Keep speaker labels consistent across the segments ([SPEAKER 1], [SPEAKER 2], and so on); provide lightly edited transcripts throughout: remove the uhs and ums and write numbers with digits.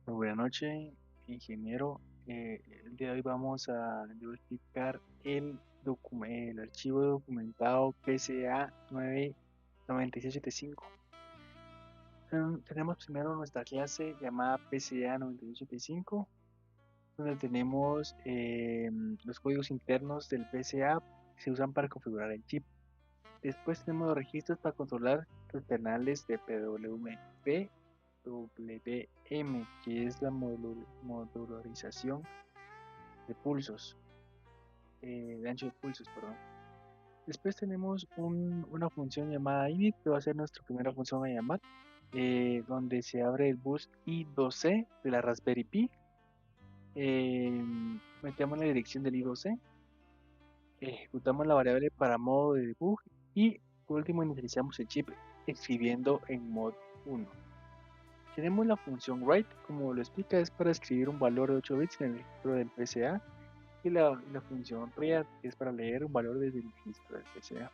[SPEAKER 1] Muy buenas noches, ingeniero. El día de hoy vamos a explicar el archivo documentado PCA 9675. Tenemos primero nuestra clase llamada PCA 9675, donde tenemos los códigos internos del PCA que se usan para configurar el chip. Después tenemos los registros para controlar los canales de PWM, que es la modularización de pulsos, de ancho de pulsos, perdón. Después tenemos una función llamada init, que va a ser nuestra primera función a llamar, donde se abre el bus I2C de la Raspberry Pi. Metemos la dirección del I2C, ejecutamos la variable para modo de debug y por último inicializamos el chip escribiendo en mod 1. Tenemos la función write, como lo explica, es para escribir un valor de 8 bits en el registro del PCA, y la función read, que es para leer un valor desde el registro del PCA.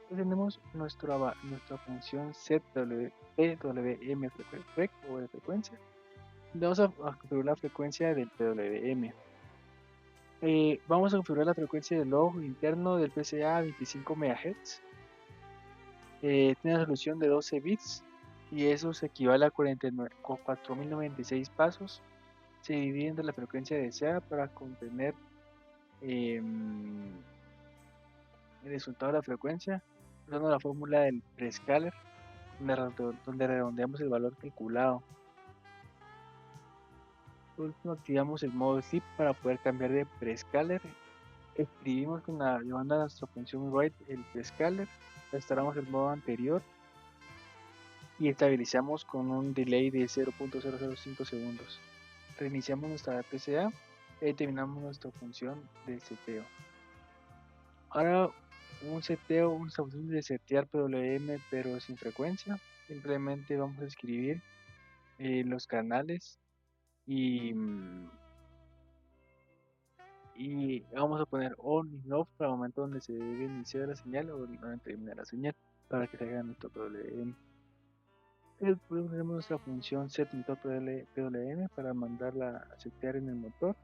[SPEAKER 1] Entonces tenemos nuestra función set PWM o de frecuencia. Vamos a configurar la frecuencia del PWM. Vamos a configurar la frecuencia del log interno del PCA a 25 MHz. Tiene una resolución de 12 bits y eso se equivale a 4096 pasos. Se divide entre la frecuencia deseada para contener el resultado de la frecuencia usando la fórmula del prescaler, donde redondeamos el valor calculado. Por último, activamos el modo zip para poder cambiar de prescaler. Escribimos llevando a nuestra función write el prescaler, restauramos el modo anterior y estabilizamos con un delay de 0.005 segundos. Reiniciamos nuestra PCA y terminamos nuestra función de seteo. Ahora una función de setear PWM pero sin frecuencia. Simplemente vamos a escribir los canales y vamos a poner on y off para el momento donde se debe iniciar la señal o donde terminar la señal para que se haga nuestro PWM. Después tenemos nuestra función setMotorPWM para mandarla a setear en el motor,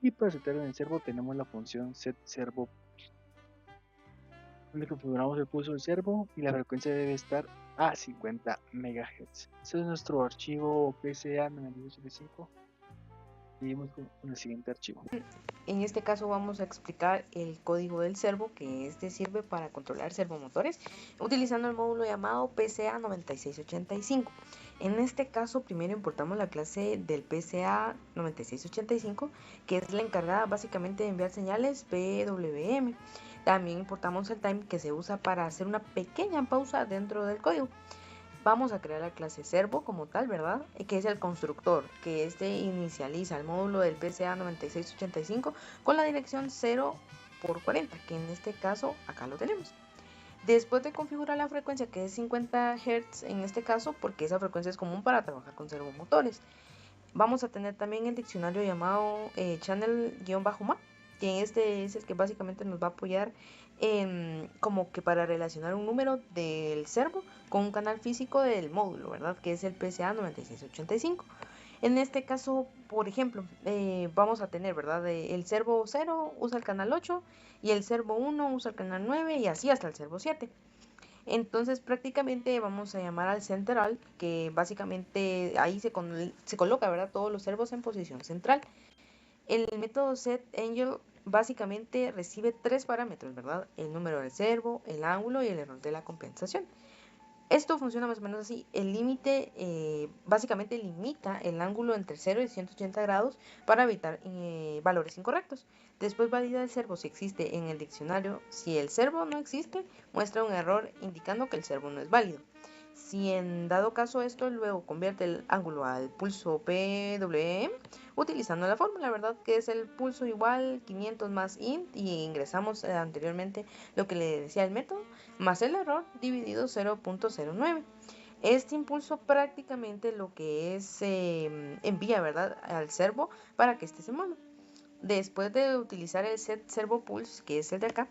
[SPEAKER 1] y para setear en el servo tenemos la función setServo, donde configuramos el pulso del servo y la frecuencia debe estar a 50 MHz. Este es nuestro archivo PCA 9675. Seguimos con el siguiente archivo.
[SPEAKER 2] En este caso vamos a explicar el código del servo, que sirve para controlar servomotores, utilizando el módulo llamado PCA 9685. En este caso primero importamos la clase del PCA 9685, que es la encargada básicamente de enviar señales PWM. También importamos el time, que se usa para hacer una pequeña pausa dentro del código. Vamos a crear la clase servo como tal, ¿verdad? Que es el constructor, que inicializa el módulo del PCA 9685 con la dirección 0x40, que en este caso acá lo tenemos. Después de configurar la frecuencia, que es 50 Hz en este caso, porque esa frecuencia es común para trabajar con servomotores, vamos a tener también el diccionario llamado channel-ma, que es el que básicamente nos va a apoyar como que para relacionar un número del servo con un canal físico del módulo, ¿verdad? Que es el PCA 9685. En este caso, por ejemplo, vamos a tener, ¿verdad? El servo 0 usa el canal 8 y el servo 1 usa el canal 9 y así hasta el servo 7. Entonces prácticamente vamos a llamar al central, que básicamente ahí se coloca, ¿verdad?, todos los servos en posición central. El método setAngel básicamente recibe 3 parámetros, ¿verdad? El número del servo, el ángulo y el error de la compensación. Esto funciona más o menos así. El límite básicamente limita el ángulo entre 0 y 180 grados para evitar valores incorrectos. Después valida el servo si existe en el diccionario. Si el servo no existe, muestra un error indicando que el servo no es válido. Si en dado caso esto, luego convierte el ángulo al pulso PWM utilizando la fórmula, ¿verdad? Que es el pulso igual 500 más int, y ingresamos anteriormente lo que le decía el método, más el error dividido 0.09. Este impulso prácticamente lo que envía, ¿verdad?, al servo para que éste se mueva. Después de utilizar el set servo pulse, que es el de acá,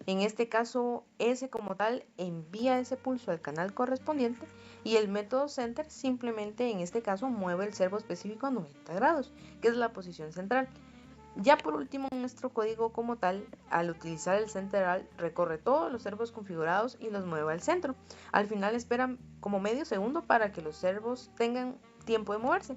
[SPEAKER 2] En este caso, S como tal envía ese pulso al canal correspondiente y el método center simplemente en este caso mueve el servo específico a 90 grados, que es la posición central. Ya por último, nuestro código como tal, al utilizar el central, recorre todos los servos configurados y los mueve al centro. Al final espera como medio segundo para que los servos tengan tiempo de moverse.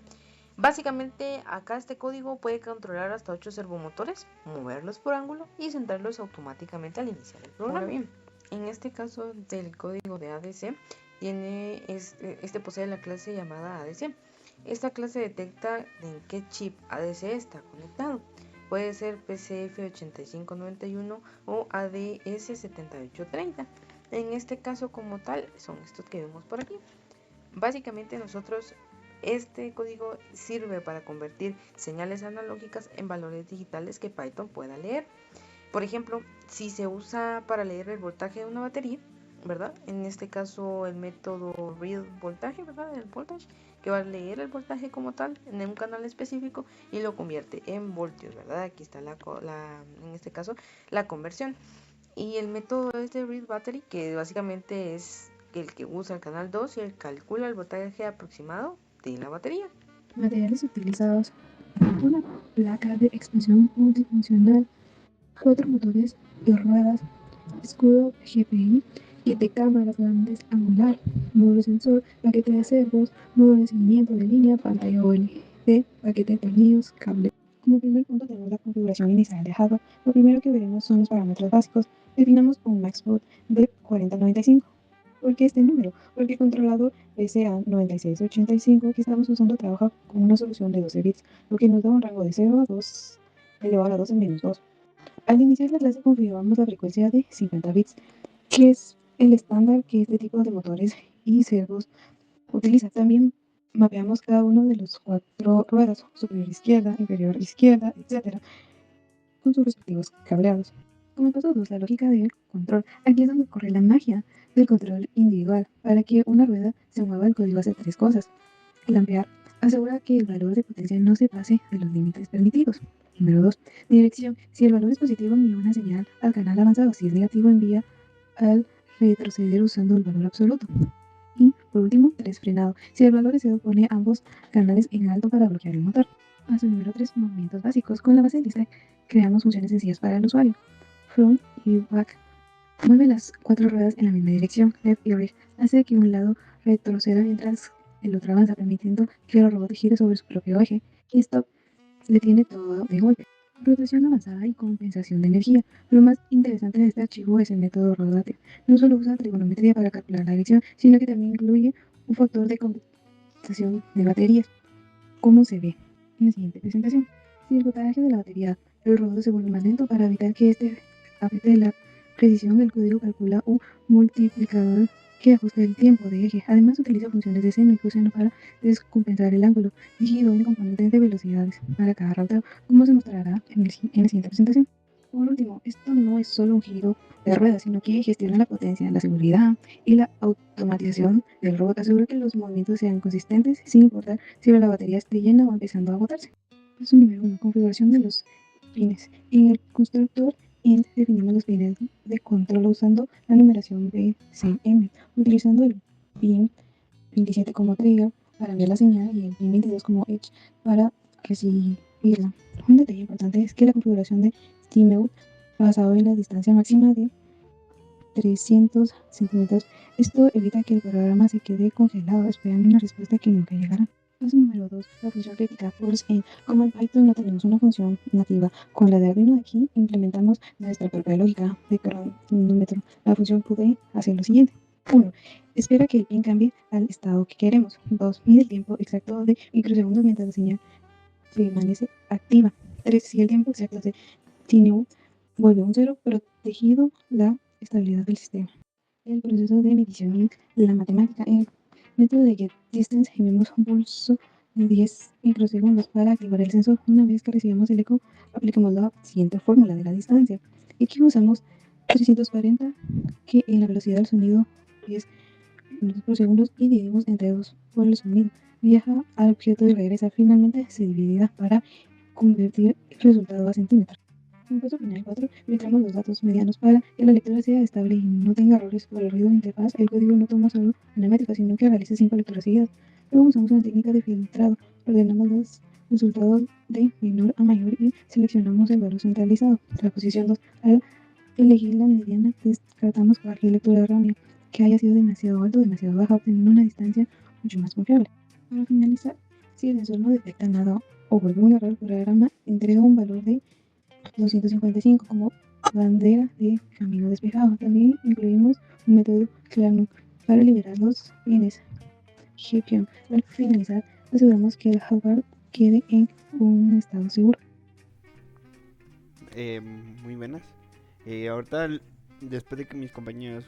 [SPEAKER 2] Básicamente acá este código puede controlar hasta 8 servomotores, moverlos por ángulo y centrarlos automáticamente al iniciar el programa. Ahora bien, en este caso del código de ADC, este posee la clase llamada ADC. Esta clase detecta en qué chip ADC está conectado. Puede ser PCF8591 o ADS7830. En este caso como tal son estos que vemos por aquí. Básicamente este código sirve para convertir señales analógicas en valores digitales que Python pueda leer. Por ejemplo, si se usa para leer el voltaje de una batería, ¿verdad? En este caso el método read voltaje, ¿verdad? El voltage, que va a leer el voltaje como tal en un canal específico y lo convierte en voltios, ¿verdad? Aquí está en este caso la conversión. Y el método es de read battery, que básicamente es el que usa el canal 2 y él calcula el voltaje aproximado de la batería.
[SPEAKER 3] Materiales utilizados: una placa de expansión multifuncional, 4 motores y ruedas, escudo GPI, kit de cámaras grandes angular, módulo sensor, paquete de servos, módulo de seguimiento de línea, pantalla OLED, paquete de tornillos, cable. Como primer punto tenemos la configuración inicial de hardware. Lo primero que veremos son los parámetros básicos. Definamos un maxboot de 4095. ¿Por qué este número? Porque el controlador PCA9685 que estamos usando trabaja con una solución de 12 bits, lo que nos da un rango de 0 a 2 elevado a la 2 en menos 2. Al iniciar la clase configuramos la frecuencia de 50 bits, que es el estándar que este tipo de motores y servos utiliza. También mapeamos cada uno de los 4 ruedas, superior izquierda, inferior izquierda, etc., con sus respectivos cableados. Como paso 2, la lógica del control. Aquí es donde ocurre la magia del control individual. Para que una rueda se mueva, el código hace 3 cosas. Clampear asegura que el valor de potencia no se pase de los límites permitidos. Número 2. Dirección. Si el valor es positivo, envía una señal al canal avanzado. Si es negativo, envía al retroceder usando el valor absoluto. Y por último, 3. Frenado. Si el valor deseo, pone ambos canales en alto para bloquear el motor. Paso número 3. Movimientos básicos. Con la base lista creamos funciones sencillas para el usuario. Front y back. Mueve las 4 ruedas en la misma dirección. Left y right. Hace que un lado retroceda mientras el otro avanza, permitiendo que el robot gire sobre su propio eje. Y stop detiene todo de golpe. Rotación avanzada y compensación de energía. Lo más interesante de este archivo es el método rotate. No solo usa trigonometría para calcular la dirección, sino que también incluye un factor de compensación de baterías. ¿Cómo se ve en la siguiente presentación? Si el voltaje de la batería del robot se vuelve más lento, para evitar que este afecte la precisión, el código calcula un multiplicador que ajusta el tiempo de eje. Además, utiliza funciones de seno y coseno para descompensar el ángulo, dividido en componentes de velocidades para cada rauteo, como se mostrará en la siguiente presentación. Por último, esto no es solo un giro de ruedas, sino que gestiona la potencia, la seguridad y la automatización del robot. Asegura que los movimientos sean consistentes sin importar si la batería esté llena o empezando a agotarse. Paso número 1. Configuración de los pines. En el constructor definimos los pines de control usando la numeración BCM, utilizando el pin 27 como trigger para enviar la señal y el pin 22 como edge para recibirla. Un detalle importante es que la configuración de timeout basado en la distancia máxima de 300 centímetros. Esto evita que el programa se quede congelado esperando una respuesta que nunca llegará. Paso número 2. La función crítica pulse in. Como en Python no tenemos una función nativa, con la de Arduino aquí implementamos nuestra propia lógica de cronómetro. La función pude hacer lo siguiente. 1. Espera que el pin cambie al estado que queremos. 2. Mide el tiempo exacto de microsegundos mientras la señal permanece activa. 3. Si el tiempo exacto de timeout vuelve un 0, protegido la estabilidad del sistema. El proceso de medición y la matemática. En el método de getDistance enviamos un pulso de 10 microsegundos para activar el sensor. Una vez que recibimos el eco, aplicamos la siguiente fórmula de la distancia. Aquí usamos 340, que en la velocidad del sonido es minutos por segundo, y dividimos entre 2 por el sonido. Viaja al objeto y regresa. Finalmente se dividirá para convertir el resultado a centímetros. En el paso final 4, filtramos los datos medianos para que la lectura sea estable y no tenga errores por el ruido de interfaz. El código no toma solo fonética, sino que realice 5 lecturas seguidas. Luego usamos una técnica de filtrado. Ordenamos los resultados de menor a mayor y seleccionamos el valor centralizado. La posición 2. Al elegir la mediana, descartamos cualquier lectura errónea que haya sido demasiado alta o demasiado baja, obteniendo una distancia mucho más confiable. Para finalizar, si el sensor no detecta nada o vuelve un error, el programa entrega un valor de 255 como bandera de camino despejado. También incluimos un método Clark para liberar los bienes GPM. Al finalizar, aseguramos que el hardware quede en un estado seguro.
[SPEAKER 4] Muy buenas. Ahorita, después de que mis compañeros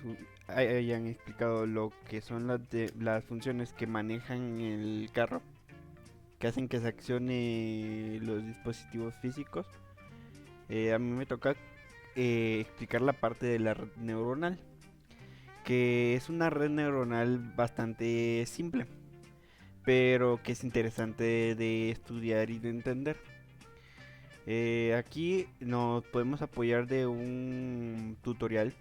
[SPEAKER 4] hayan explicado lo que son las funciones que manejan el carro, que hacen que se accione los dispositivos físicos, a mí me toca explicar la parte de la red neuronal, que es una red neuronal bastante simple, pero que es interesante de estudiar y de entender. Aquí nos podemos apoyar de un tutorial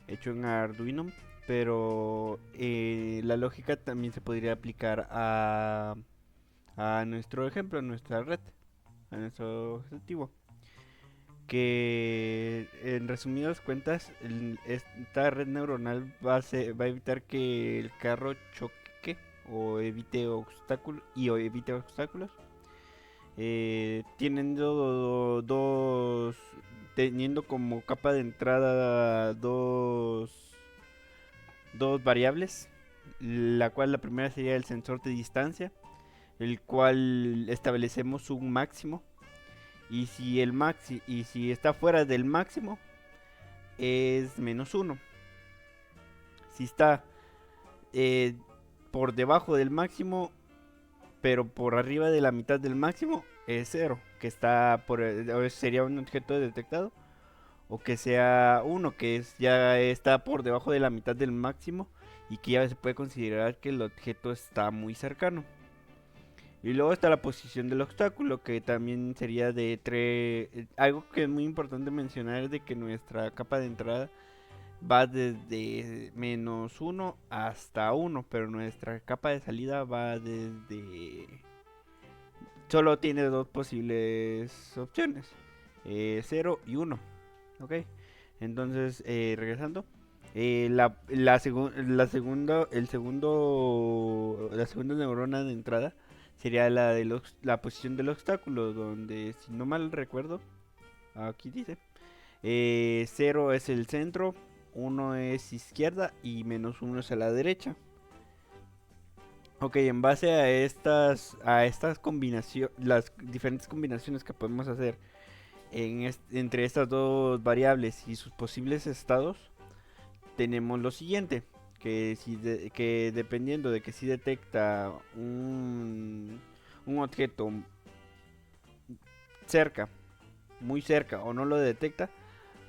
[SPEAKER 4] hecho en Arduino, pero la lógica también se podría aplicar a nuestro ejemplo, a nuestra red, a nuestro objetivo. Que en resumidas cuentas, esta red neuronal va a evitar que el carro choque o evite obstáculos, teniendo como capa de entrada dos variables, la cual la primera sería el sensor de distancia, el cual establecemos un máximo, y si está fuera del máximo es -1. Si está por debajo del máximo pero por arriba de la mitad del máximo es 0, que está sería un objeto detectado, o que sea 1, que ya está por debajo de la mitad del máximo y que ya se puede considerar que el objeto está muy cercano. Y luego está la posición del obstáculo, que también sería de 3. Algo que es muy importante mencionar es de que nuestra capa de entrada va desde -1 hasta 1, pero nuestra capa de salida va desde... Solo tiene dos posibles opciones, 0 y 1. Ok, entonces regresando, la segunda neurona de entrada sería la posición del obstáculo, donde, si no mal recuerdo, aquí dice 0 es el centro, 1 es izquierda y -1 es a la derecha. Ok, en base a estas combinaciones, las diferentes combinaciones que podemos hacer entre estas dos variables y sus posibles estados, tenemos lo siguiente, que dependiendo de que si detecta un objeto cerca, muy cerca, o no lo detecta,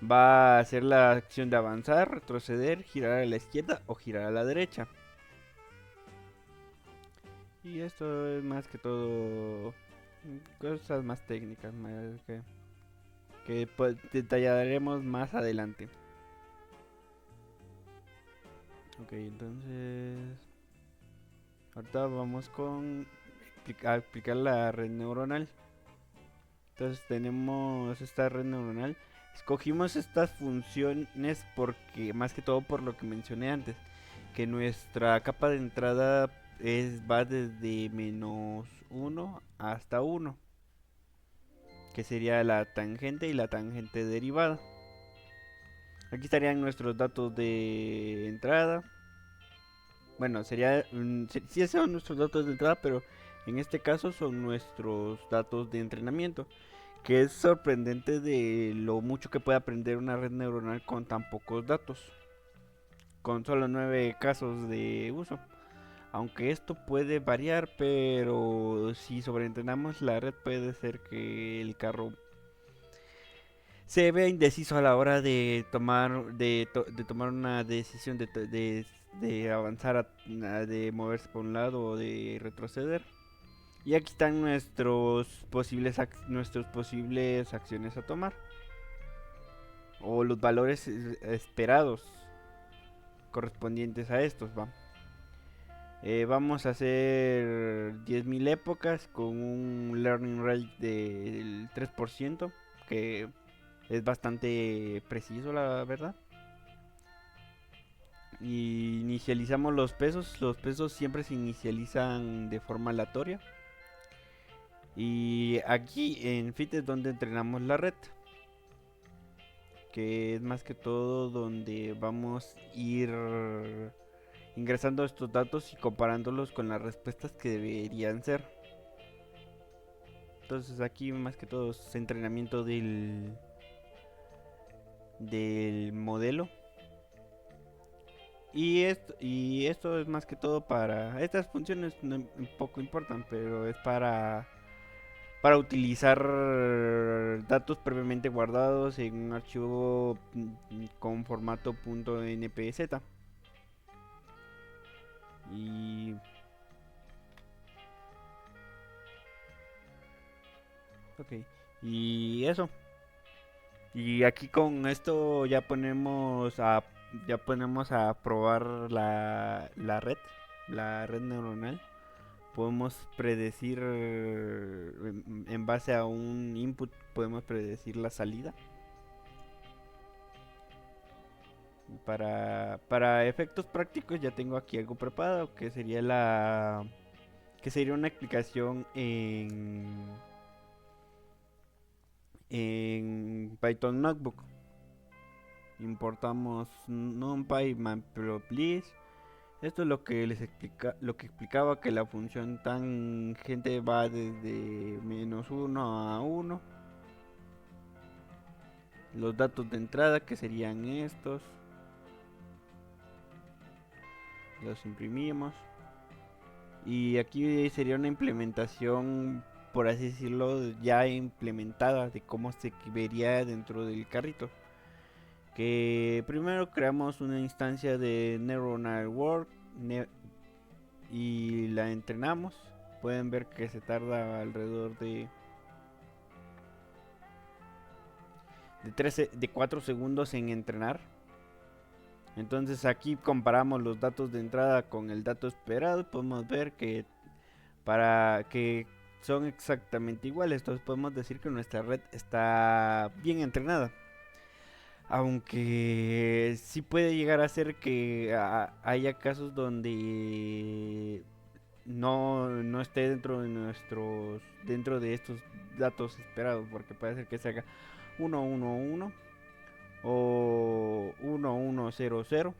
[SPEAKER 4] va a hacer la acción de avanzar, retroceder, girar a la izquierda o girar a la derecha. Y esto es más que todo cosas más técnicas, que pues, detallaremos más adelante. Ok, entonces ahorita vamos a explicar la red neuronal. Entonces tenemos esta red neuronal. Escogimos estas funciones porque, más que todo por lo que mencioné antes, que nuestra capa de entrada va desde -1 hasta 1, que sería la tangente y la tangente derivada. Aquí estarían nuestros datos de entrada. Bueno, sí son nuestros datos de entrada, pero en este caso son nuestros datos de entrenamiento, que es sorprendente de lo mucho que puede aprender una red neuronal con tan pocos datos, con solo 9 casos de uso. Aunque esto puede variar, pero si sobreentrenamos la red, puede ser que el carro se vea indeciso a la hora de tomar una decisión de avanzar, de moverse por un lado o de retroceder. Y aquí están nuestros posibles acciones a tomar. O los valores esperados correspondientes a estos, va. Vamos a hacer 10.000 épocas con un learning rate del 3%, que es bastante preciso, la verdad. Y inicializamos los pesos. Los pesos siempre se inicializan de forma aleatoria. Y aquí en Fit es donde entrenamos la red, que es más que todo donde vamos a ir ingresando estos datos y comparándolos con las respuestas que deberían ser. Entonces aquí más que todo es entrenamiento del modelo. Y esto es más que todo para estas funciones, un poco importan, pero es para utilizar datos previamente guardados en un archivo con formato .npz. Y ok, y eso. Y aquí con esto ya ponemos a probar la red neuronal. Podemos predecir en base a un input, podemos predecir la salida. Para efectos prácticos ya tengo aquí algo preparado, que sería una explicación en Python Notebook. Importamos NumPy, Matplotlib. Esto es lo que explicaba, que la función tangente va desde -1 a 1. Los datos de entrada, que serían estos, los imprimimos. Y aquí sería una implementación, por así decirlo, ya implementada de cómo se vería dentro del carrito. Que primero creamos una instancia de Neuronal World y la entrenamos. Pueden ver que se tarda alrededor de 4 segundos en entrenar. Entonces aquí comparamos los datos de entrada con el dato esperado. Podemos ver que son exactamente iguales. Entonces podemos decir que nuestra red está bien entrenada. Aunque sí puede llegar a ser que haya casos donde no esté dentro de estos datos esperados, porque puede ser que se haga 111 o 1100,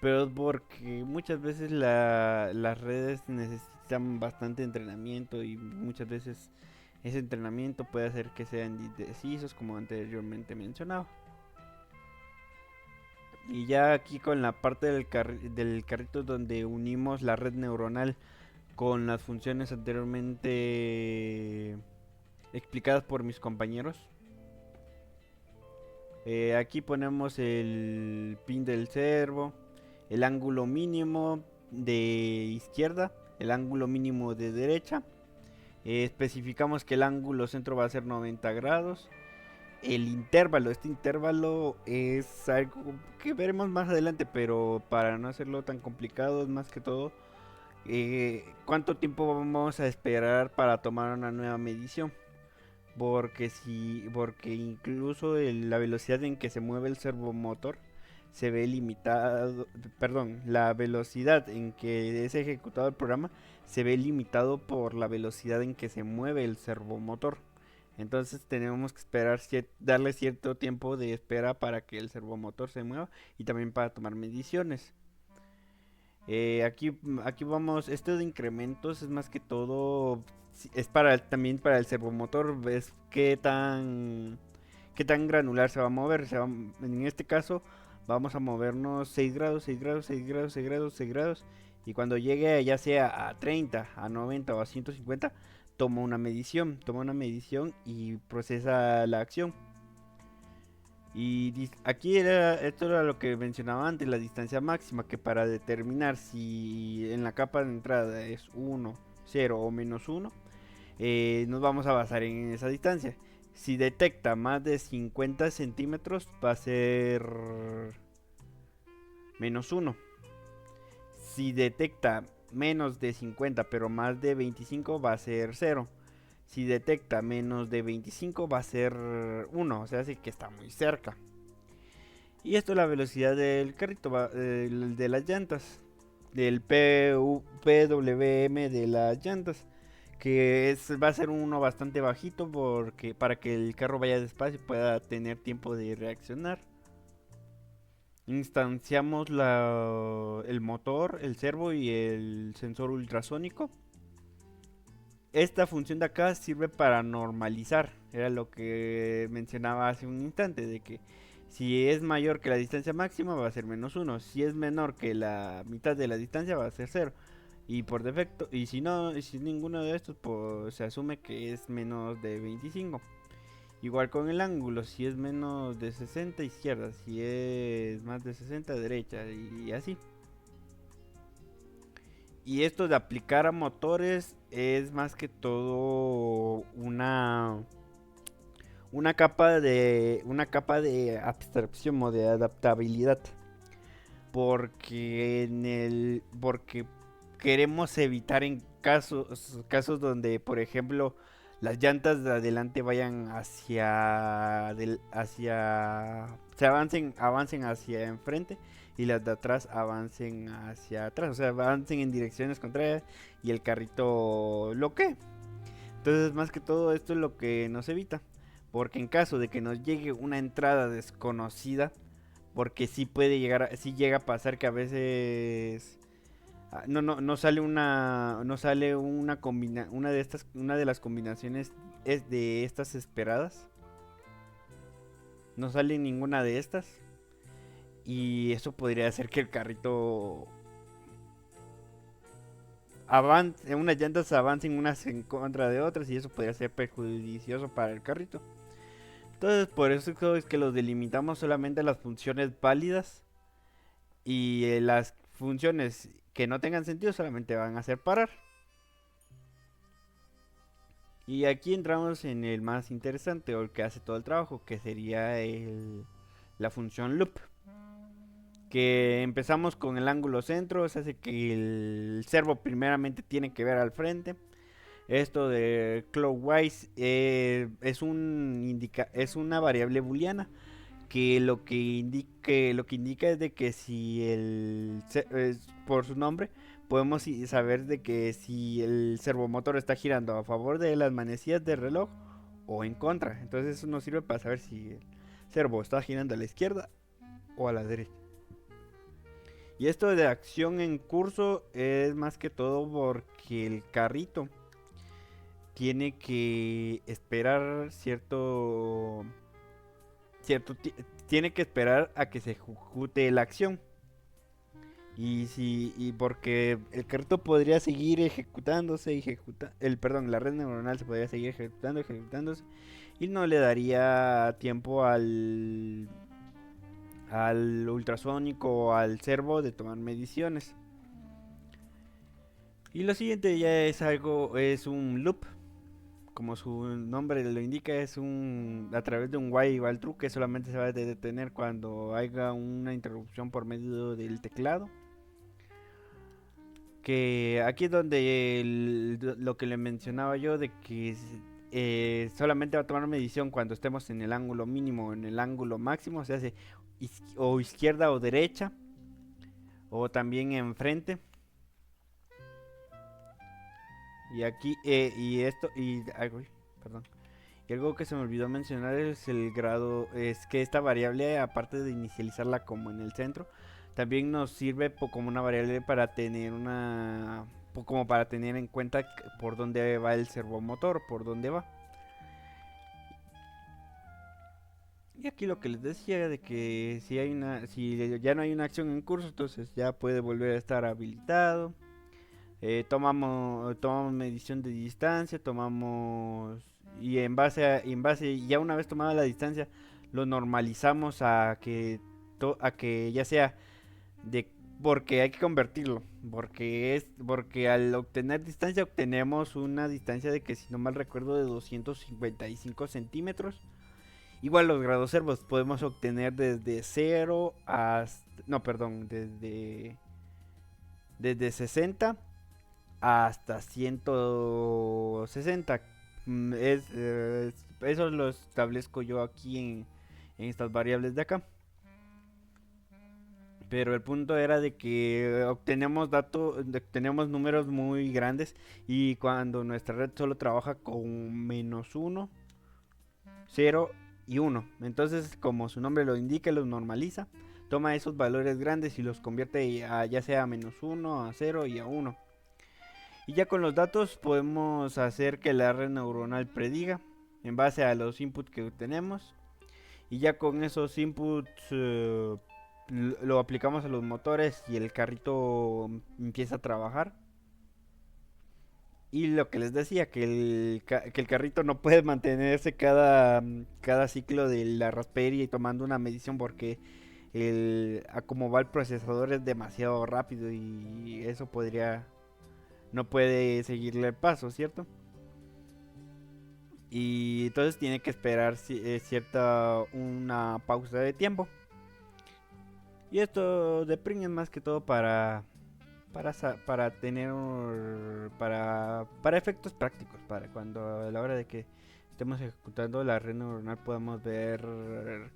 [SPEAKER 4] pero es porque muchas veces las redes necesitan bastante entrenamiento, y muchas veces ese entrenamiento puede hacer que sean indecisos, como anteriormente mencionaba. Y ya aquí con la parte del carrito donde unimos la red neuronal con las funciones anteriormente explicadas por mis compañeros. Aquí ponemos el pin del servo, el ángulo mínimo de izquierda, el ángulo mínimo de derecha. Especificamos que el ángulo centro va a ser 90 grados. El intervalo, este intervalo es algo que veremos más adelante, pero para no hacerlo tan complicado, es más que todo cuánto tiempo vamos a esperar para tomar una nueva medición. Porque incluso la velocidad en que se mueve el servomotor se ve limitado, la velocidad en que es ejecutado el programa se ve limitado por la velocidad en que se mueve el servomotor. Entonces tenemos que esperar, darle cierto tiempo de espera para que el servomotor se mueva, y también para tomar mediciones. Aquí vamos, esto de incrementos es más que todo, es también para el servomotor, ves qué tan granular se va a mover. En este caso vamos a movernos 6 grados, 6 grados, 6 grados, 6 grados, 6 grados, y cuando llegue ya sea a 30, a 90 o a 150, toma una medición y procesa la acción. Y aquí esto era lo que mencionaba antes, la distancia máxima, que para determinar si en la capa de entrada es 1, 0 o -1, nos vamos a basar en esa distancia. Si detecta más de 50 centímetros va a ser -1. Si detecta menos de 50 pero más de 25 va a ser 0. Si detecta menos de 25 va a ser 1, o sea, así que está muy cerca. Y esto es la velocidad del carrito, de las llantas, del PWM de las llantas, que va a ser uno bastante bajito porque para que el carro vaya despacio y pueda tener tiempo de reaccionar. Instanciamos el motor, el servo y el sensor ultrasónico. Esta función de acá sirve para normalizar, era lo que mencionaba hace un instante, de que si es mayor que la distancia máxima va a ser -1, si es menor que la mitad de la distancia va a ser 0. Y por defecto, y si no, si ninguno de estos, pues se asume que es menos de 25. Igual con el ángulo, si es menos de 60 izquierda, si es más de 60 derecha y así. Y esto de aplicar a motores es más que todo una capa de abstracción o de adaptabilidad. Porque queremos evitar en casos donde, por ejemplo, las llantas de adelante vayan avancen hacia enfrente y las de atrás avancen hacia atrás, o sea, avancen en direcciones contrarias y el carrito bloquee. Entonces, más que todo esto es lo que nos evita, porque en caso de que nos llegue una entrada desconocida, porque sí llega a pasar que a veces no sale una de las combinaciones es de estas esperadas. No sale ninguna de estas. Y eso podría hacer que el carrito unas llantas avancen unas en contra de otras y eso podría ser perjudicioso para el carrito. Entonces por eso es que los delimitamos solamente a las funciones válidas y las funciones que no tengan sentido solamente van a hacer parar. Y aquí entramos en el más interesante o el que hace todo el trabajo, que sería la función loop. Que empezamos con el ángulo centro, se hace que el servo primeramente tiene que ver al frente. Esto de clockwise es una variable booleana que lo que indica es de que si por su nombre podemos saber de que si el servomotor está girando a favor de las manecillas del reloj o en contra. Entonces eso nos sirve para saber si el servo está girando a la izquierda o a la derecha. Y esto de acción en curso es más que todo porque el carrito tiene que esperar tiene que esperar a que se ejecute la acción. Y porque el carrito podría seguir ejecutándose, la red neuronal se podría seguir ejecutándose y no le daría tiempo al ultrasónico o al servo de tomar mediciones. Y lo siguiente ya es un loop. Como su nombre lo indica, es a través de un while igual true que solamente se va a detener cuando haya una interrupción por medio del teclado. Que aquí es donde lo que le mencionaba yo de que solamente va a tomar medición cuando estemos en el ángulo mínimo o en el ángulo máximo, o sea, o izquierda o derecha, o también enfrente. Y aquí, perdón. Y algo que se me olvidó mencionar es el grado, es que esta variable, aparte de inicializarla como en el centro, también nos sirve como una variable para tener como para tener en cuenta por dónde va el servomotor, por dónde va. Y aquí lo que les decía de que si ya no hay una acción en curso, entonces ya puede volver a estar habilitado. Tomamos medición de distancia, y ya una vez tomada la distancia lo normalizamos a que ya sea porque hay que convertirlo. Porque al obtener distancia obtenemos una distancia de que, si no mal recuerdo, de 255 centímetros. Igual los grados servos podemos obtener desde 0 hasta... No, perdón, desde 60 hasta 160. Eso lo establezco yo aquí en estas variables de acá. Pero el punto era de que obtenemos números muy grandes, y cuando nuestra red solo trabaja con -1, 0 y 1. Entonces, como su nombre lo indica, los normaliza, toma esos valores grandes y los convierte ya sea a -1, a 0 y a 1. Y ya con los datos podemos hacer que la red neuronal prediga en base a los inputs que tenemos. Y ya con esos inputs lo aplicamos a los motores y el carrito empieza a trabajar. Y lo que les decía, que el carrito no puede mantenerse cada ciclo de la Raspberry tomando una medición, porque a como va el procesador es demasiado rápido y eso no puede seguirle el paso, ¿cierto? Y entonces tiene que esperar una pausa de tiempo. Y esto de Pring es más que todo para efectos prácticos, para cuando a la hora de que estemos ejecutando la red neuronal podamos ver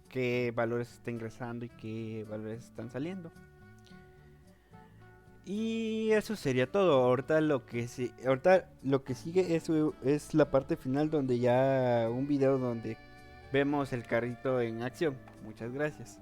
[SPEAKER 4] qué valores está ingresando y qué valores están saliendo. Y eso sería todo. Ahorita lo que sigue es la parte final, donde ya un video donde vemos el carrito en acción. Muchas gracias.